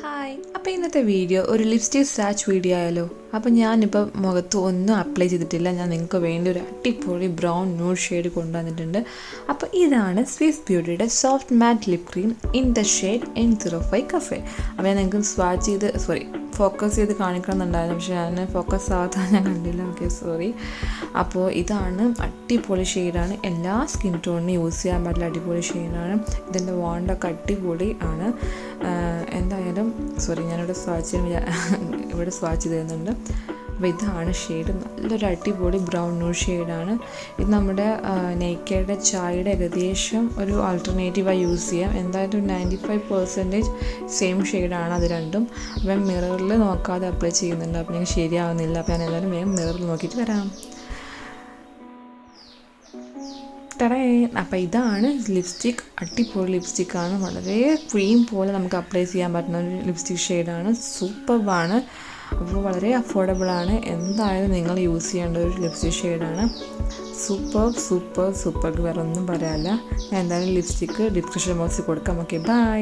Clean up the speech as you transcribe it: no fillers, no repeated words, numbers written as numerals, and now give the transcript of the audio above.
Hi, അപ്പോൾ ഇന്നത്തെ video ഒരു ലിപ്സ്റ്റിക് സ്വാച്ച് വീഡിയോ ആയാലോ. അപ്പോൾ ഞാനിപ്പോൾ മുഖത്ത് ഒന്നും അപ്ലൈ ചെയ്തിട്ടില്ല. ഞാൻ നിങ്ങൾക്ക് വേണ്ടി ഒരു അടിപൊളി ബ്രൗൺ ന്യൂഡ് ഷെയ്ഡ് കൊണ്ടുവന്നിട്ടുണ്ട്. അപ്പോൾ ഇതാണ് സ്വിസ് ബ്യൂട്ടിയുടെ soft matte lip cream in the shade N05 cafe. അപ്പോൾ ഞാൻ നിങ്ങൾക്ക് ഫോക്കസ് ചെയ്ത് കാണിക്കണമെന്നുണ്ടായിരുന്നു, പക്ഷേ ഞാൻ ഫോക്കസ് ആവാത്ത ഞാൻ കണ്ടില്ല. Okay, sorry. അപ്പോൾ ഇതാണ് അടിപൊളി ഷെയ്ഡാണ്. എല്ലാ സ്കിൻ ടോണിനും യൂസ് ചെയ്യാൻ പറ്റുന്ന അടിപൊളി ഷെയ്ഡാണ്. ഇതിൻ്റെ വാണ്ടൊക്കെ അടിപൊളി ആണ്. എന്തായാലും ഞാനിവിടെ ഇവിടെ സ്വാച്ച് തരുന്നുണ്ട്. അപ്പോൾ ഇതാണ് ഷെയ്ഡ്. നല്ലൊരു അടിപൊളി ബ്രൗൺ ന്യൂഡ് ഷെയ്ഡാണ്. ഇത് നമ്മുടെ നേക്കയുടെ ചായയുടെ ഏകദേശം ഒരു ആൾട്ടർനേറ്റീവായി യൂസ് ചെയ്യാം. എന്തായാലും 95% സെയിം ഷെയ്ഡാണ് അത് രണ്ടും. അപ്പം മിററിൽ നോക്കാതെ അപ്ലൈ ചെയ്യുന്നുണ്ട്. അപ്പോൾ എനിക്ക് ശരിയാവുന്നില്ല. അപ്പോൾ ഞാൻ എല്ലാവരും വേഗം മിററിൽ നോക്കിയിട്ട് വരാം. അപ്പോൾ ഇതാണ് ലിപ്സ്റ്റിക്. അടിപൊളി ലിപ്സ്റ്റിക്കാണ്. വളരെ ക്രീം പോലെ നമുക്ക് അപ്ലൈ ചെയ്യാൻ പറ്റുന്ന ഒരു ലിപ്സ്റ്റിക് ഷെയ്ഡാണ്. സൂപ്പർബാണ്. അപ്പോൾ വളരെ അഫോർഡബിളാണ്. എന്തായാലും നിങ്ങൾ യൂസ് ചെയ്യേണ്ട ഒരു ലിപ്സ്റ്റിക് ഷെയ്ഡാണ്. സൂപ്പർ വേറെ ഒന്നും പറയാനില്ല. ഞാൻ എന്തായാലും ലിപ്സ്റ്റിക്ക് ഡിസ്ക്രിപ്ഷൻ ബോക്സിൽ കൊടുക്കാം. Okay, by.